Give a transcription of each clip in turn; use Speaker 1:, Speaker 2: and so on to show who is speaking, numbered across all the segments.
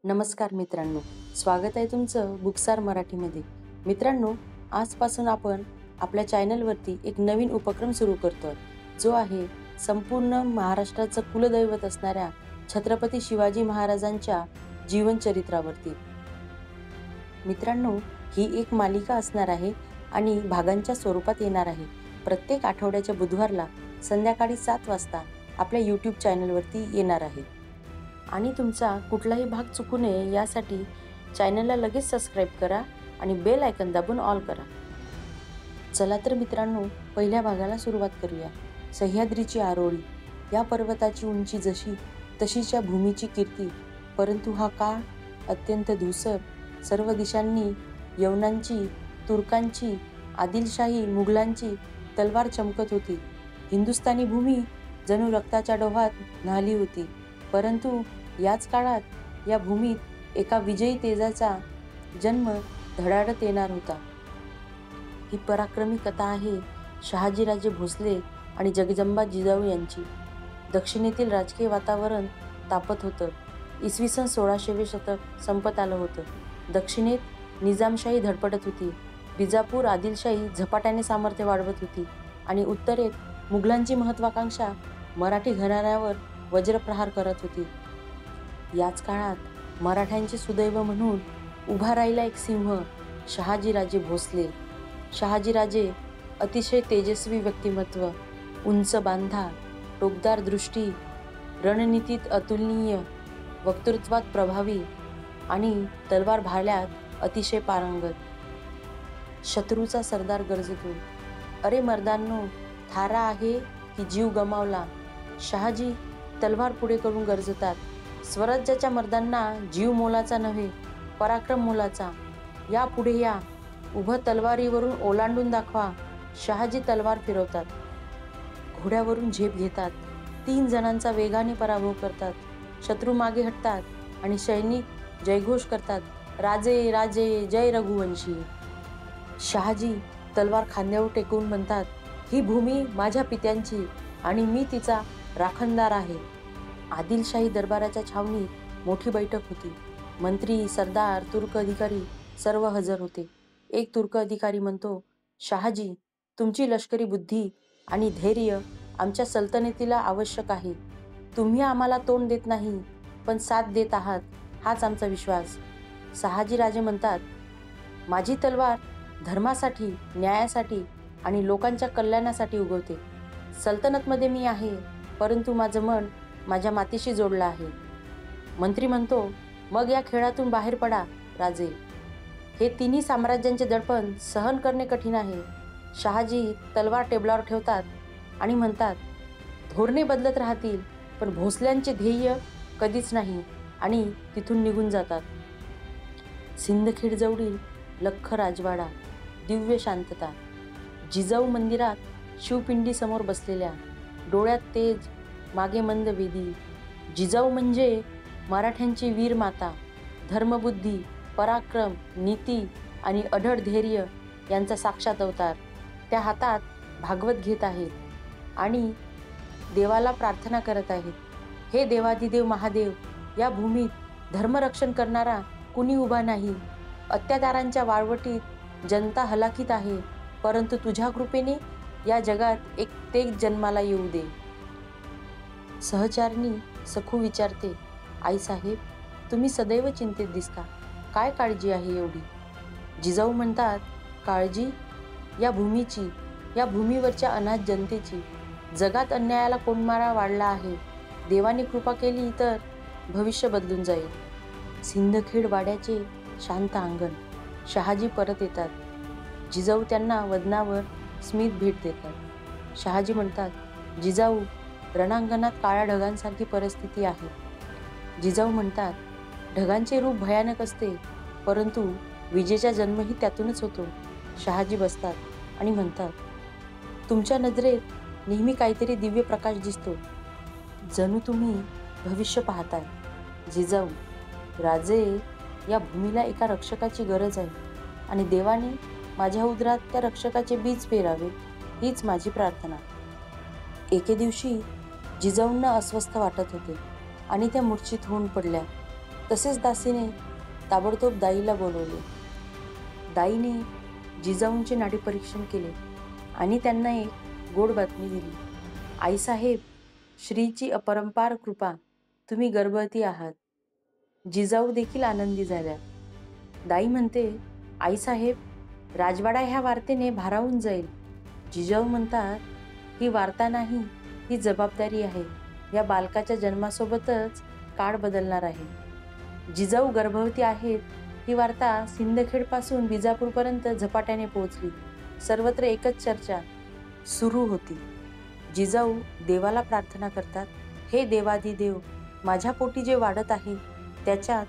Speaker 1: नमस्कार मित्रांनो, स्वागत आहे तुमचं बुकसार मराठीमध्ये. मित्रांनो, आजपासून आपण आपल्या चॅनलवरती एक नवीन उपक्रम सुरू करतोय, जो आहे संपूर्ण महाराष्ट्राचं कुलदैवत असणाऱ्या छत्रपती शिवाजी महाराजांच्या जीवनचरित्रावरती. मित्रांनो, ही एक मालिका असणार आहे आणि भागांच्या स्वरूपात येणार आहे. प्रत्येक आठवड्याच्या बुधवारला संध्याकाळी 7 वाजता आपल्या यूट्यूब चॅनलवरती येणार आहे. आणि तुमचा कुठलाही भाग चुकू नये यासाठी चॅनलला लगेच सबस्क्राईब करा आणि बेल आयकन दाबून ऑल करा. चला तर मित्रांनो, पहिल्या भागाला सुरुवात करूया. सह्याद्रीची आरोळी. या पर्वताची उंची जशी तशीच्या भूमीची कीर्ती, परंतु हा काळ अत्यंत धूसर. सर्व दिशांनी यवनांची, तुर्कांची, आदिलशाही मुघलांची तलवार चमकत होती. हिंदुस्थानी भूमी जणू रक्ताच्या डोहात न्हाली होती. परंतु याच काळात या भूमीत एका विजयी तेजाचा जन्म धडाडत येणार होता. ही पराक्रमी कथा आहे शहाजीराजे भोसले आणि जगदंबा जिजाऊ यांची. दक्षिणेतील राजकीय वातावरण तापत होतं. इसवी सन 1600 शतक संपत आलं होतं. दक्षिणेत निजामशाही धडपडत होती. बिजापूर आदिलशाही झपाट्याने सामर्थ्य वाढवत होती आणि उत्तरेत मुघलांची महत्वाकांक्षा मराठी घराण्यावर वज्रप्रहार करत होती. याच काळात मराठ्यांचे सुदैव म्हणून उभा राहिला एक सिंह, शहाजीराजे भोसले. शहाजीराजे अतिशय तेजस्वी व्यक्तिमत्व, उंच बांधा, टोकदार दृष्टी, रणनीतीत अतुलनीय, वक्तृत्वात प्रभावी आणि तलवार भाल्यात अतिशय पारंगत. शत्रूचा सरदार गरजतो. अरे मर्दांनो, थारा आहे की जीव गमावला. शहाजी तलवार पुढे करून गरजतात. स्वराज्याच्या मर्दांना जीव मोलाचा नव्हे, पराक्रम मोलाचा. या पुढे या, उभं तलवारीवरून ओलांडून दाखवा. शहाजी तलवार फिरवतात. घोड्यावरून झेप घेतात. 3 जणांचा वेगाने पराभव करतात. शत्रू मागे हटतात आणि सैनिक जयघोष करतात, राजे राजे जय रघुवंशी. शहाजी तलवार खांद्यावर टेकवून म्हणतात, ही भूमी माझ्या पित्यांची आणि मी तिचा राखणदार आहे. आदिलशाही दरबाराच्या छावणीत मोठी बैठक होती. मंत्री, सरदार, तुर्क अधिकारी सर्व हजर होते. एक तुर्क अधिकारी म्हणतो, शहाजी, तुमची लष्करी बुद्धी आणि धैर्य आमच्या सल्तनतीला आवश्यक आहे. तुम्ही आम्हाला तोंड देत नाही, पण साथ देत आहात, हाच आमचा विश्वास. शहाजीराजे म्हणतात, माझी तलवार धर्मासाठी, न्यायासाठी आणि लोकांच्या कल्याणासाठी उगवते. सल्तनतमध्ये मी आहे, परंतु माझं मन माझ्या मातीशी जोडलं आहे. मंत्री म्हणतो, मग या खेळातून बाहेर पडा राजे. हे तिन्ही साम्राज्यांचे दडपण सहन करणे कठीण आहे. शहाजी तलवार टेबलावर ठेवतात आणि म्हणतात, धोरणे बदलत राहतील, पण भोसल्यांचे ध्येय कधीच नाही, आणि तिथून निघून जातात. सिंदखेडजवळील लख्ख राजवाडा. दिव्य शांतता. जिजाऊ मंदिरात शिवपिंडीसमोर बसलेल्या. डोळ्यात तेज, मागे मंद वेदी. जिजाऊ म्हणजे मराठ्यांची वीर माता. धर्मबुद्धी, पराक्रम, नीती आणि अढळ धैर्य यांचा साक्षात अवतार. त्या हातात भागवत घेत आहेत आणि देवाला प्रार्थना करत आहेत. हे देवाधिदेव महादेव, या भूमीत धर्मरक्षण करणारा कुणी उभा नाही. अत्याचारांच्या वाळवटीत जनता हलाखीत आहे, परंतु तुझ्या कृपेने या जगात एक तेज जन्माला येऊ दे. सहचारिणी सखू विचारते, आईसाहेब, तुम्ही सदैव चिंतेत दिसता. काय काळजी आहे एवढी? जिजाऊ म्हणतात, काळजी या भूमीची, या भूमीवरच्या अनाथ जनतेची. जगात अन्यायाला कोंडमारा वाढला आहे. देवाने कृपा केली तर भविष्य बदलून जाईल. सिंदखेड वाड्याचे शांत अंगण. शहाजी परत येतात. जिजाऊ त्यांना वदनावर स्मित भेट देतात. शहाजी म्हणतात, जिजाऊ, रणांगणात काळ्या ढगांसारखी परिस्थिती आहे. जिजाऊ म्हणतात, ढगांचे रूप भयानक असते, परंतु विजेचा जन्मही त्यातूनच होतो. शहाजी बसतात आणि म्हणतात, तुमच्या नजरेत नेहमी काहीतरी दिव्य प्रकाश दिसतो. जणू तुम्ही भविष्य पाहताय. जिजाऊ, राजे, या भूमीला एका रक्षकाची गरज आहे आणि देवाने माझ्या उदरात त्या रक्षकाचे बीज पेरावे, हीच माझी प्रार्थना. एके दिवशी जिजाऊंना अस्वस्थ वाटत होते आणि त्या मूर्छित होऊन पडल्या. तसेच दासीने ताबडतोब दाईला बोलवले. दाईने जिजाऊंचे नाडी परीक्षण केले आणि त्यांना एक गोड बातमी दिली. आईसाहेब, श्रीची अपरंपार कृपा, तुम्ही गर्भवती आहात. जिजाऊ देखील आनंदी झाल्या. दाई म्हणते, आईसाहेब, राजवाडा ह्या वार्तेने भारावून जाईल. जिजाऊ म्हणतात, ही वार्ता नाही, ही जबाबदारी आहे. या बालकाच्या जन्मासोबतच काळ बदलणार आहे. जिजाऊ गर्भवती आहेत ही वार्ता सिंदखेडपासून विजापूरपर्यंत झपाट्याने पोहोचली. सर्वत्र एकच चर्चा सुरू होती. जिजाऊ देवाला प्रार्थना करतात, हे देवादिदेव, माझ्या पोटी जे वाढत आहे त्याच्यात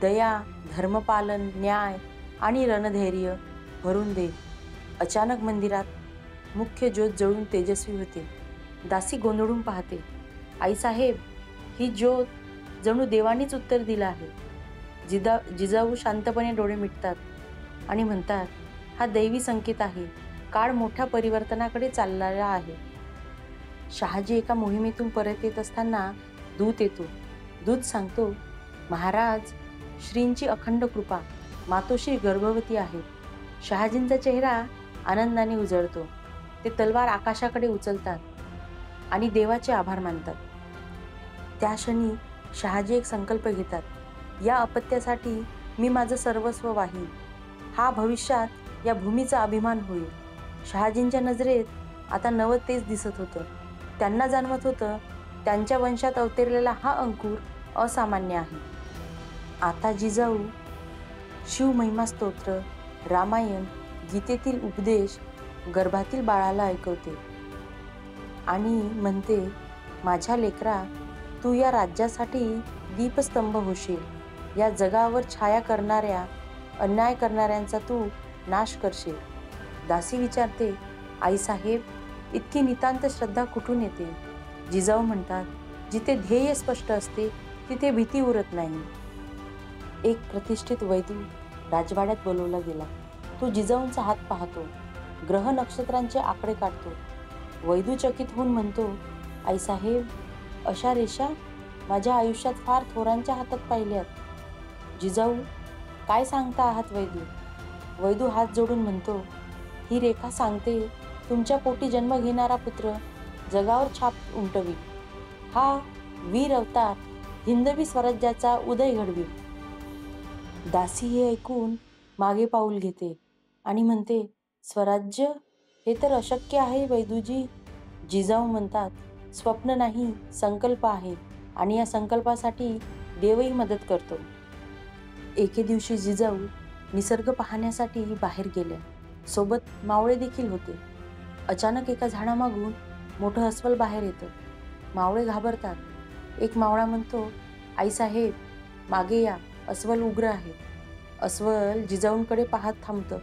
Speaker 1: दया, धर्मपालन, न्याय आणि रणधैर्य भरून दे. अचानक मंदिरात मुख्य ज्योत जळून तेजस्वी होते. दासी गोंधळून पाहते. आईसाहेब, ही ज्योत जणू देवानीच उत्तर दिलं आहे. जिजाऊ शांतपणे डोळे मिटतात आणि म्हणतात, हा दैवी संकेत आहे. काळ मोठ्या परिवर्तनाकडे चाललेला आहे. शहाजी एका मोहिमेतून परत येत असताना दूत येतो. दूत सांगतो, महाराज, श्रींची अखंड कृपा, मातोश्री गर्भवती आहेत. शहाजींचा चेहरा आनंदाने उजळतो. ते तलवार आकाशाकडे उचलतात आणि देवाचे आभार मानतात. त्या क्षणी शहाजी एक संकल्प घेतात, या अपत्यासाठी मी माझं सर्वस्व वाहीन. हा भविष्यात या भूमीचा अभिमान होईल. शहाजींच्या नजरेत आता नवं तेच दिसत होतं. त्यांना जाणवत होतं, त्यांच्या वंशात अवतरलेला हा अंकुर असामान्य आहे. आता जिजाऊ शिवमहिमा स्तोत्र, रामायण, गीतेतील उपदेश गर्भातील बाळाला ऐकवते आणि म्हणते, माझ्या लेकरा, तू या राज्यासाठी दीपस्तंभ होशील. या जगावर छाया करणाऱ्या, अन्याय करणाऱ्यांचा तू नाश करशील. दासी विचारते, आईसाहेब, इतकी नितांत श्रद्धा कुठून येते? जिजाऊ म्हणतात, जिथे ध्येय स्पष्ट असते तिथे भीती उरत नाही. एक प्रतिष्ठित वैदू राजवाड्यात बोलवला गेला. तो जिजाऊंचा हात पाहतो, ग्रह नक्षत्रांचे आकडे काढतो. वैदू चकित होऊन म्हणतो, आईसाहेब, अशा रेषा माझ्या आयुष्यात फार थोरांच्या हातात पाहिल्यात. जिजाऊ, काय सांगता आहात वैदू? वैदू हात जोडून म्हणतो, ही रेखा सांगते, तुमच्या पोटी जन्म घेणारा पुत्र जगावर छाप उमटवी. हा वीर अवतार हिंदवी स्वराज्याचा उदय घडवी. दासी हे ऐकून मागे पाऊल घेते आणि म्हणते, स्वराज्य? हे तर अशक्य आहे वैदूजी. जिजाऊ म्हणतात, स्वप्न नाही, संकल्प आहे आणि या संकल्पासाठी देवही मदत करतो. एके दिवशी जिजाऊ निसर्ग पाहण्यासाठी बाहेर गेल्या. सोबत मावळे देखील होते. अचानक एका झाडामागून मोठं अस्वल बाहेर येतं. मावळे घाबरतात. एक मावळा म्हणतो, आईसाहेब, मागे या, अस्वल उग्र आहे. अस्वल जिजाऊंकडे पाहत थांबतं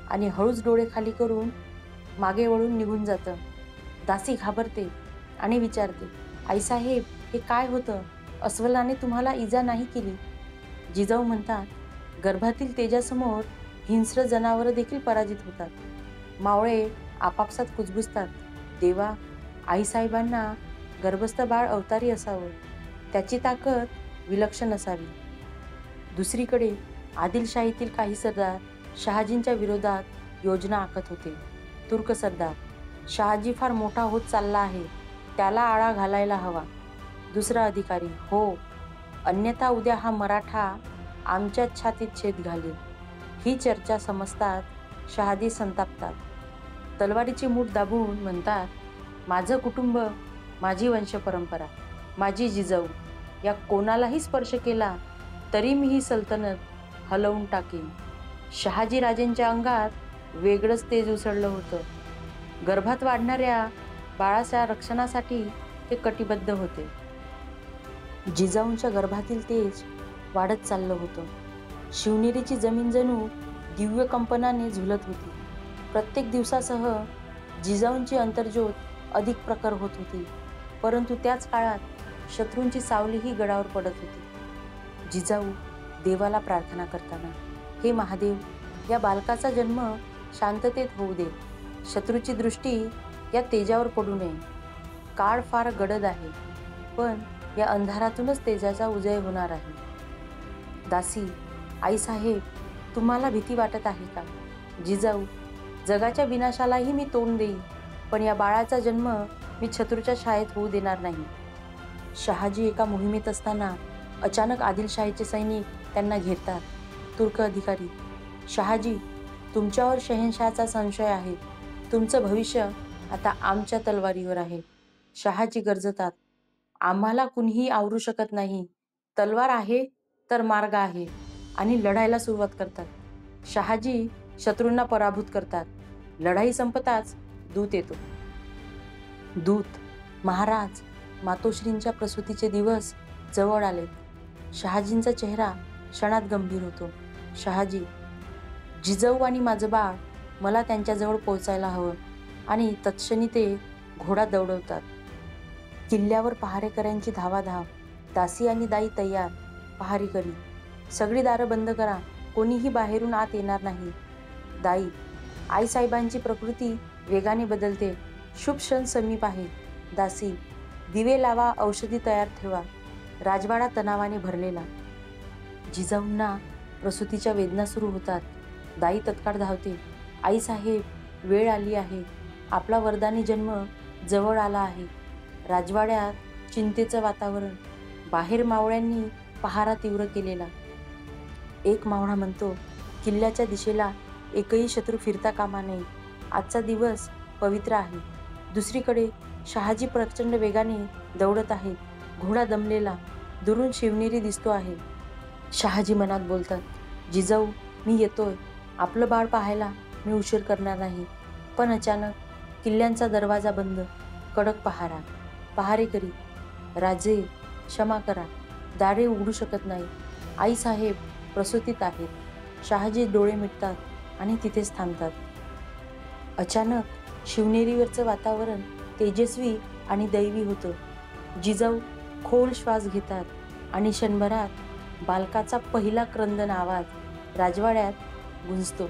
Speaker 1: आणि हळूच डोळे खाली करून मागे वळून निघून जातं. दासी घाबरते आणि विचारते, आईसाहेब, हे काय होतं? अस्वलाने तुम्हाला इजा नाही केली? जिजाऊ म्हणतात, गर्भातील तेजासमोर हिंस्र जनावरं देखील पराजित होतात. मावळे आपापसात कुजबुजतात, देवा, आईसाहेबांना गर्भस्थ बाळ अवतारी असावं, त्याची ताकद विलक्षण असावी. दुसरीकडे आदिलशाहीतील काही सरदार शहाजींच्या विरोधात योजना आखत होते. तुर्क सरदार, शहाजी फार मोठा होत चालला आहे, त्याला आळा घालायला हवा. दुसरा अधिकारी, हो, अन्यथा उद्या हा मराठा आमच्याच छातीत छेद घालेल. ही चर्चा समजतात शहाजी संतापतात. तलवारीची मूठ दाबून म्हणतात, माझं कुटुंब, माझी वंशपरंपरा, माझी जिजाऊ, या कोणालाही स्पर्श केला तरी मी ही सल्तनत हलवून टाकेन. शहाजी राजेंच्या अंगात वेगळंच तेज उसळलं होतं. गर्भात वाढणाऱ्या बाळाच्या रक्षणासाठी ते कटिबद्ध होते. जिजाऊंच्या गर्भातील तेज वाढत चाललं होतं. शिवनेरीची जमीन जणू दिव्य कंपनाने झुलत होती. प्रत्येक दिवसासह जिजाऊंची अंतर्ज्योत अधिक प्रखर होत होती. परंतु त्याच काळात शत्रूंची सावलीही गडावर पडत होती. जिजाऊ देवाला प्रार्थना करताना, हे महादेव, या बालकाचा जन्म शांततेत होऊ दे. शत्रूची दृष्टी या तेजावर पडू नये. काळ फार गडद आहे, पण या अंधारातूनच तेजाचा उदय होणार आहे. दासी, आईसाहेब, तुम्हाला भीती वाटत आहे का? जिजाऊ, जगाच्या विनाशालाही मी तोंड देईन, पण या बाळाचा जन्म मी शत्रूच्या शाळेत होऊ देणार नाही. शहाजी एका मोहिमेत असताना अचानक आदिलशाहीचे सैनिक त्यांना घेरतात. तुर्क अधिकारी, शहाजी, तुमच्यावर शहेनशाहचा संशय आहे. तुमचं भविष्य आता आमच्या तलवारीवर आहे. शहाजी गरजतात, आम्हाला कुणीही आवरू शकत नाही. तलवार आहे तर मार्ग आहे, आणि लढायला सुरुवात करतात. शहाजी शत्रूंना पराभूत करतात. लढाई संपताच दूत येतो. दूत, महाराज, मातोश्रींच्या प्रसूतीचे दिवस जवळ आले. शहाजींचा चेहरा क्षणात गंभीर होतो. शहाजी, जिजाऊ आणि माझं बाळ, मला त्यांच्याजवळ पोहोचायला हवं. आणि तत्क्षणी ते घोडा दौडवतात. किल्ल्यावर पहारेकऱ्यांची धावाधाव. दासी आणि दाई तयार. पहारेकरी, सगळी दारं बंद करा, कोणीही बाहेरून आत येणार नाही. दाई, आईसाहेबांची प्रकृती वेगाने बदलते, शुभ क्षण समीप आहे. दासी, दिवे लावा, औषधी तयार ठेवा. राजवाडा तणावाने भरलेला. जिजाऊंना प्रसूतीच्या वेदना सुरू होतात. दाई तत्काळ धावते. आईसाहेब, वेळ आली आहे. आपला वरदानी जन्म जवळ आला आहे. राजवाड्यात चिंतेचं वातावरण. बाहेर मावळ्यांनी पहारा तीव्र केलेला. एक मावळा म्हणतो, किल्ल्याच्या दिशेला एकही शत्रू फिरता कामा नये. आजचा दिवस पवित्र आहे. दुसरीकडे शहाजी प्रचंड वेगाने दौडत आहेत. घोडा दमलेला, दुरून शिवनेरी दिसतो आहे. शहाजी मनात बोलतात, जिजाऊ, मी येतोय. आपलं बाळ पाहायला मी उशीर करणार नाही. पण अचानक किल्ल्यांचा दरवाजा बंद. कडक पहारा. पहारेकरी, राजे, क्षमा करा, दारे उघडू शकत नाही. आईसाहेब प्रसूतीत आहेत. शहाजी डोळे मिटतात आणि तिथेच थांबतात. अचानक शिवनेरीवरचं वातावरण तेजस्वी आणि दैवी होतं. जिजाऊ खोल श्वास घेतात आणि क्षणभरात बालकाचा पहिला क्रंदन आवाज राजवाड्यात गुंजतो.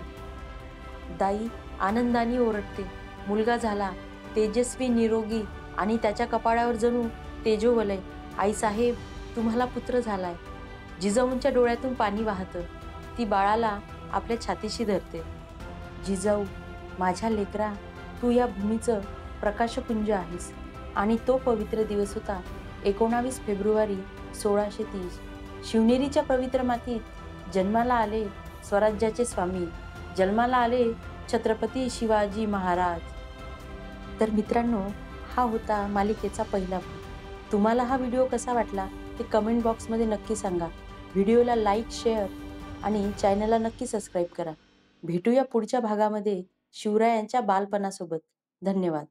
Speaker 1: दाई आनंदाने ओरडते, मुलगा झाला, तेजस्वी, निरोगी, आणि त्याच्या कपाळावर जणू तेजोवलय. आईसाहेब, तुम्हाला पुत्र झालाय. जिजाऊंच्या डोळ्यातून पाणी वाहतं. ती बाळाला आपल्या छातीशी धरते. जिजाऊ, माझ्या लेकरा, तू या भूमीचं प्रकाशपुंज आहेस. आणि तो पवित्र दिवस होता 19 फेब्रुवारी 1630. शिवनेरीच्या पवित्र मातीत जन्माला आले स्वराज्याचे स्वामी. जन्माला आले छत्रपती शिवाजी महाराज. तर मित्रांनो, हा होता मालिकेचा पहिला भाग. तुम्हाला हा व्हिडिओ कसा वाटला ते कमेंट बॉक्समध्ये नक्की सांगा. व्हिडिओला लाईक, शेअर आणि चॅनलला नक्की सबस्क्राईब करा. भेटूया पुढच्या भागामध्ये शिवरायांच्या बालपणासोबत. धन्यवाद.